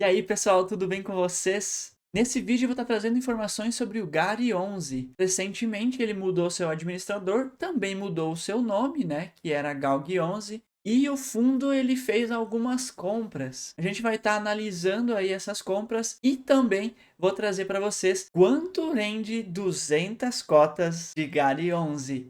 E aí, pessoal, tudo bem com vocês? Nesse vídeo eu vou estar trazendo informações sobre o Gary 11. Recentemente ele mudou seu administrador, também mudou o seu nome, né, que era Galg 11, e o fundo ele fez algumas compras. A gente vai estar analisando aí essas compras e também vou trazer para vocês quanto rende 200 cotas de Gary 11.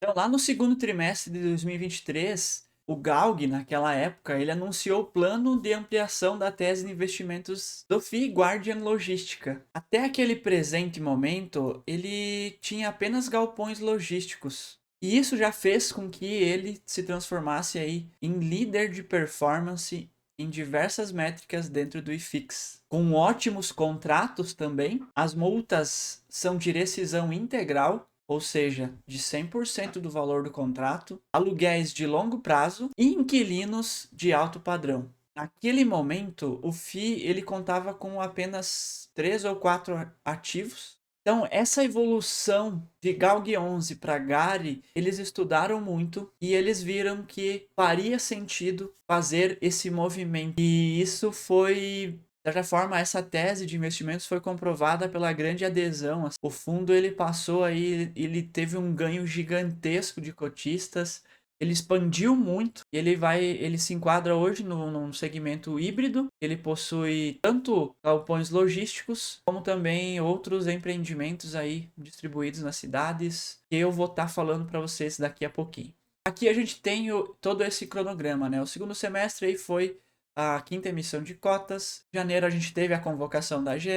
Então, lá no segundo trimestre de 2023, o Galg, naquela época, ele anunciou o plano de ampliação da tese de investimentos do FII Guardian Logística. Até aquele presente momento, ele tinha apenas galpões logísticos. E isso já fez com que ele se transformasse aí em líder de performance em diversas métricas dentro do IFIX. Com ótimos contratos também, as multas são de rescisão integral, ou seja, de 100% do valor do contrato, aluguéis de longo prazo e inquilinos de alto padrão. Naquele momento, o FII ele contava com apenas 3 ou 4 ativos. Então, essa evolução de Galg 11 para Gary, eles estudaram muito e eles viram que faria sentido fazer esse movimento. E isso foi de certa forma, essa tese de investimentos foi comprovada pela grande adesão. O fundo ele passou aí, ele teve um ganho gigantesco de cotistas, ele expandiu muito, e ele se enquadra hoje num segmento híbrido. Ele possui tanto galpões logísticos, como também outros empreendimentos aí distribuídos nas cidades, que eu vou estar falando para vocês daqui a pouquinho. Aqui a gente tem todo esse cronograma, né? O segundo semestre aí foi a quinta emissão de cotas. Em janeiro a gente teve a convocação da GE.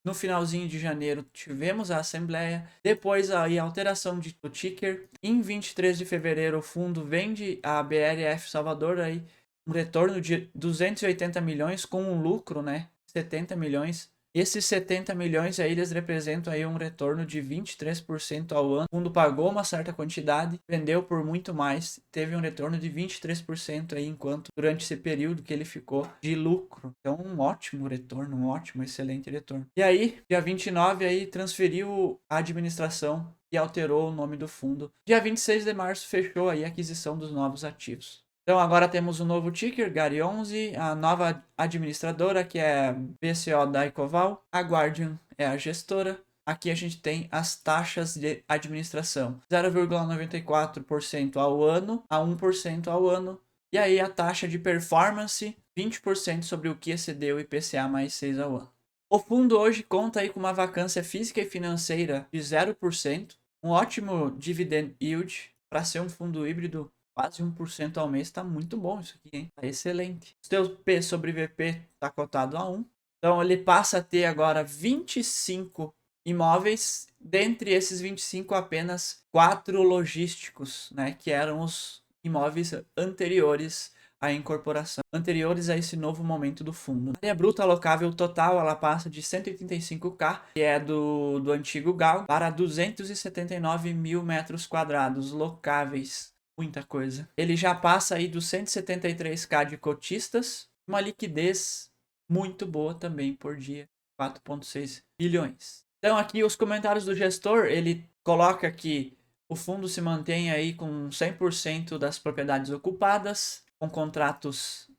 No finalzinho de janeiro tivemos a assembleia. Depois aí a alteração do ticker. Em 23 de fevereiro o fundo vende a BRF Salvador aí um retorno de 280 milhões com um lucro, né? 70 milhões. Esses 70 milhões aí eles representam aí um retorno de 23% ao ano. O fundo pagou uma certa quantidade, vendeu por muito mais, teve um retorno de 23% aí enquanto durante esse período que ele ficou de lucro. Então um ótimo retorno, um ótimo, excelente retorno. E aí, dia 29 aí transferiu a administração e alterou o nome do fundo. Dia 26 de março fechou aí a aquisição dos novos ativos. Então agora temos um novo ticker, Gary 11, a nova administradora que é BCO da Ecoval, a Guardian é a gestora. Aqui a gente tem as taxas de administração, 0,94% ao ano a 1% ao ano. E aí a taxa de performance, 20% sobre o que excedeu o IPCA mais 6 ao ano. O fundo hoje conta aí com uma vacância física e financeira de 0%, um ótimo dividend yield para ser um fundo híbrido. Quase 1% ao mês, está muito bom isso aqui, hein? Tá excelente. O seu P sobre VP está cotado a 1. Então ele passa a ter agora 25 imóveis. Dentre esses 25, apenas 4 logísticos, né? Que eram os imóveis anteriores à incorporação, anteriores a esse novo momento do fundo. A área bruta alocável total ela passa de 185k, que é do antigo GAL, para 279 mil metros quadrados locáveis. Muita coisa. Ele já passa aí dos 173k de cotistas, uma liquidez muito boa também por dia, 4,6 bilhões. Então aqui os comentários do gestor, ele coloca que o fundo se mantém aí com 100% das propriedades ocupadas, com contratos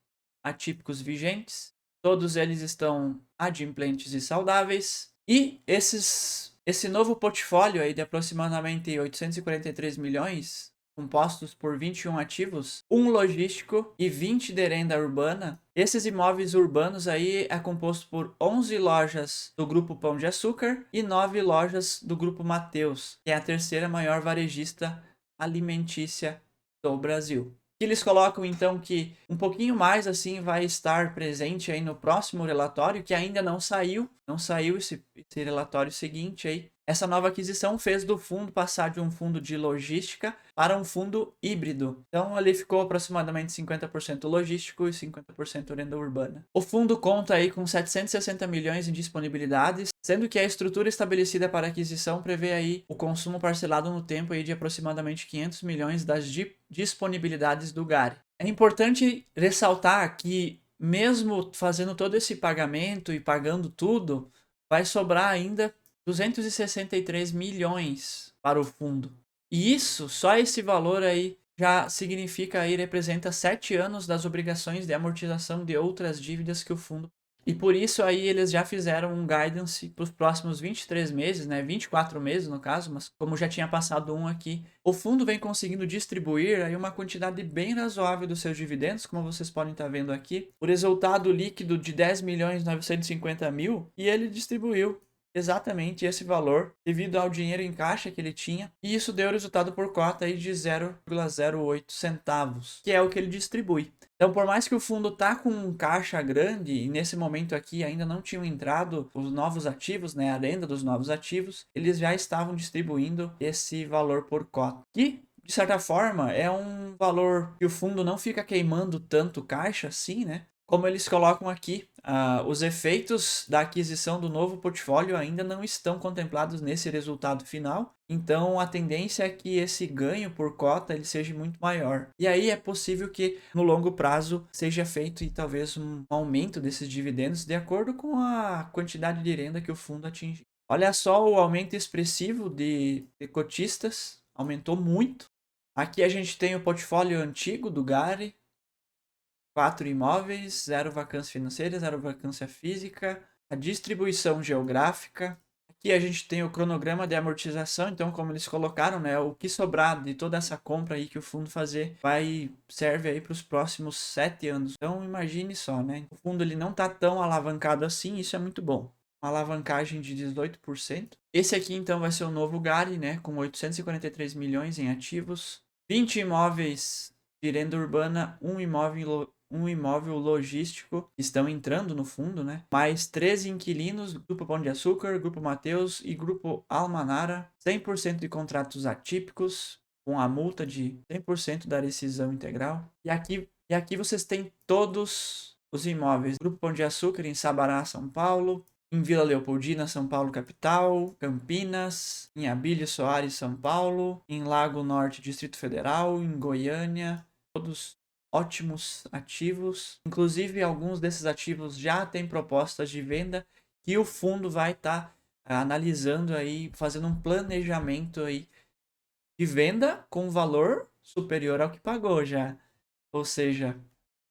atípicos vigentes, todos eles estão adimplentes e saudáveis, e esse novo portfólio aí de aproximadamente 843 milhões, compostos por 21 ativos, um logístico e 20 de renda urbana. Esses imóveis urbanos aí é composto por 11 lojas do Grupo Pão de Açúcar e 9 lojas do Grupo Mateus, que é a terceira maior varejista alimentícia do Brasil. Eles colocam então que um pouquinho mais assim vai estar presente aí no próximo relatório, que ainda não saiu esse relatório seguinte aí. Essa nova aquisição fez do fundo passar de um fundo de logística para um fundo híbrido. Então ali ficou aproximadamente 50% logístico e 50% renda urbana. O fundo conta aí com 760 milhões em disponibilidades, sendo que a estrutura estabelecida para a aquisição prevê aí o consumo parcelado no tempo aí de aproximadamente 500 milhões das disponibilidades do Gary. É importante ressaltar que mesmo fazendo todo esse pagamento e pagando tudo, vai sobrar ainda 263 milhões para o fundo. E isso, só esse valor aí, já significa aí, representa 7 anos das obrigações de amortização de outras dívidas que o fundo E por isso aí eles já fizeram um guidance para os próximos 23 meses, né? 24 meses no caso, mas como já tinha passado um aqui, o fundo vem conseguindo distribuir aí uma quantidade bem razoável dos seus dividendos, como vocês podem estar vendo aqui. O resultado líquido de 10.950.000 e ele distribuiu exatamente esse valor devido ao dinheiro em caixa que ele tinha, e isso deu resultado por cota aí de 0,08 centavos, que é o que ele distribui. Então, por mais que o fundo tá com um caixa grande e nesse momento aqui ainda não tinham entrado os novos ativos, né, a renda dos novos ativos, eles já estavam distribuindo esse valor por cota. Que, de certa forma, é um valor que o fundo não fica queimando tanto caixa assim, né? Como eles colocam aqui, os efeitos da aquisição do novo portfólio ainda não estão contemplados nesse resultado final, então a tendência é que esse ganho por cota ele seja muito maior. E aí é possível que no longo prazo seja feito e talvez um aumento desses dividendos de acordo com a quantidade de renda que o fundo atinge. Olha só o aumento expressivo de cotistas, aumentou muito. Aqui a gente tem o portfólio antigo do Gary, 4 imóveis, 0 vacância financeira, 0 vacância física, a distribuição geográfica. Aqui a gente tem o cronograma de amortização, então como eles colocaram, né, o que sobrar de toda essa compra aí que o fundo fazer serve aí para os próximos 7 anos. Então imagine só, né? O fundo ele não está tão alavancado assim, isso é muito bom. Uma alavancagem de 18%. Esse aqui então vai ser o novo Gari, né, com 843 milhões em ativos, 20 imóveis de renda urbana, um imóvel logístico estão entrando no fundo, né? Mais 13 inquilinos, Grupo Pão de Açúcar, Grupo Mateus e Grupo Almanara, 100% de contratos atípicos, com a multa de 100% da rescisão integral. E aqui vocês têm todos os imóveis. Grupo Pão de Açúcar em Sabará, São Paulo, em Vila Leopoldina, São Paulo capital, Campinas, em Abílio Soares, São Paulo, em Lago Norte, Distrito Federal, em Goiânia, todos ótimos ativos. Inclusive, alguns desses ativos já têm propostas de venda que o fundo vai estar analisando aí, fazendo um planejamento aí de venda com valor superior ao que pagou já. Ou seja,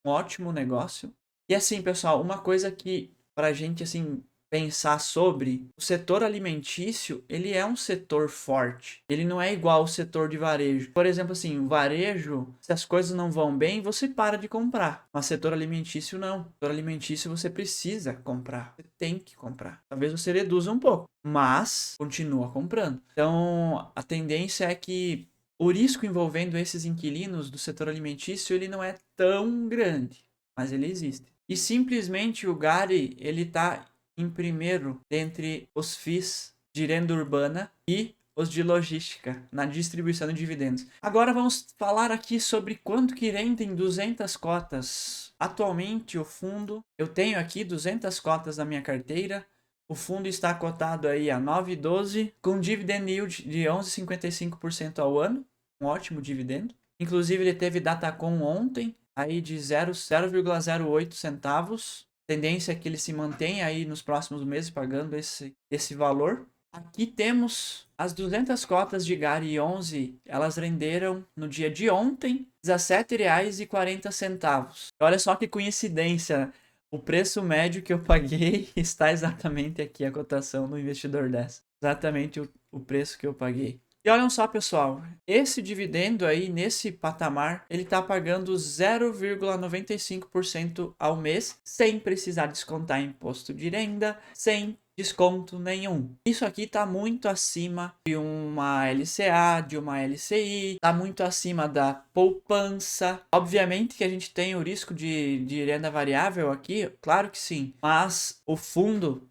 um ótimo negócio. E assim, pessoal, uma coisa que pra gente assim pensar sobre o setor alimentício, ele é um setor forte. Ele não é igual ao setor de varejo. Por exemplo, assim, o varejo, se as coisas não vão bem, você para de comprar. Mas setor alimentício não. Setor alimentício você precisa comprar. Você tem que comprar. Talvez você reduza um pouco, mas continua comprando. Então, a tendência é que o risco envolvendo esses inquilinos do setor alimentício, ele não é tão grande, mas ele existe. E simplesmente o Gari, ele está em primeiro dentre os FIIs de renda urbana e os de logística, na distribuição de dividendos. Agora vamos falar aqui sobre quanto que rendem 200 cotas. Atualmente o fundo, eu tenho aqui 200 cotas na minha carteira. O fundo está cotado aí a 9,12 com dividend yield de 11,55% ao ano. Um ótimo dividendo. Inclusive ele teve Datacom ontem aí de 0,08 centavos. Tendência é que ele se mantenha aí nos próximos meses pagando esse valor. Aqui temos as 200 cotas de Gari 11, elas renderam no dia de ontem R$ 17,40. Olha só que coincidência, o preço médio que eu paguei está exatamente aqui a cotação do investidor 10. Exatamente o preço que eu paguei. E olhem só, pessoal, esse dividendo aí, nesse patamar, ele está pagando 0,95% ao mês, sem precisar descontar imposto de renda, sem desconto nenhum. Isso aqui está muito acima de uma LCA, de uma LCI, está muito acima da poupança. Obviamente que a gente tem o risco de renda variável aqui, claro que sim, mas o fundo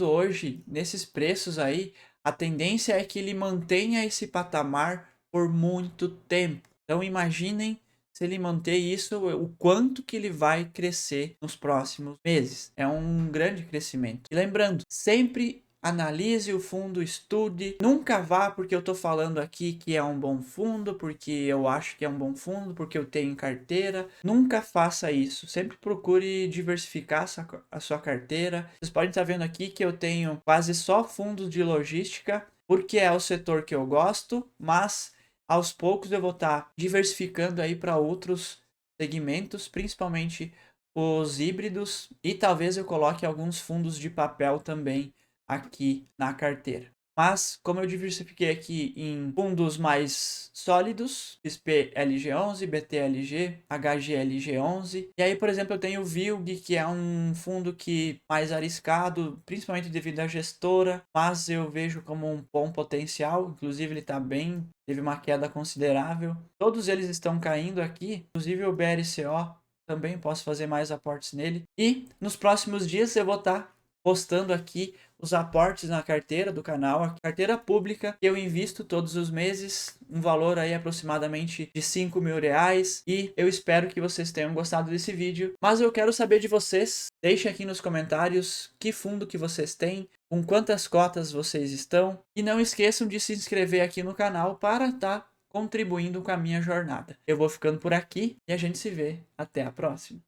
hoje, nesses preços aí, a tendência é que ele mantenha esse patamar por muito tempo. Então imaginem se ele manter isso, o quanto que ele vai crescer nos próximos meses. É um grande crescimento. E lembrando, sempre analise o fundo, estude. Nunca vá porque eu estou falando aqui que é um bom fundo, porque eu acho que é um bom fundo, porque eu tenho carteira. Nunca faça isso. Sempre procure diversificar a sua carteira. Vocês podem estar vendo aqui que eu tenho quase só fundos de logística, porque é o setor que eu gosto, mas aos poucos eu vou estar diversificando aí para outros segmentos, principalmente os híbridos e talvez eu coloque alguns fundos de papel também aqui na carteira. Mas, como eu diversifiquei aqui em fundos mais sólidos, XP-LG11, BTLG, HGLG11, e aí, por exemplo, eu tenho o VILG, que é um fundo que mais arriscado, principalmente devido à gestora, mas eu vejo como um bom potencial, inclusive ele está bem, teve uma queda considerável. Todos eles estão caindo aqui, inclusive o BRCO, também posso fazer mais aportes nele. E nos próximos dias eu vou estar postando aqui os aportes na carteira do canal, a carteira pública que eu invisto todos os meses, um valor aí aproximadamente de R$ 5.000, e eu espero que vocês tenham gostado desse vídeo, mas eu quero saber de vocês, deixe aqui nos comentários que fundo que vocês têm, com quantas cotas vocês estão, e não esqueçam de se inscrever aqui no canal para estar contribuindo com a minha jornada. Eu vou ficando por aqui e a gente se vê. Até a próxima.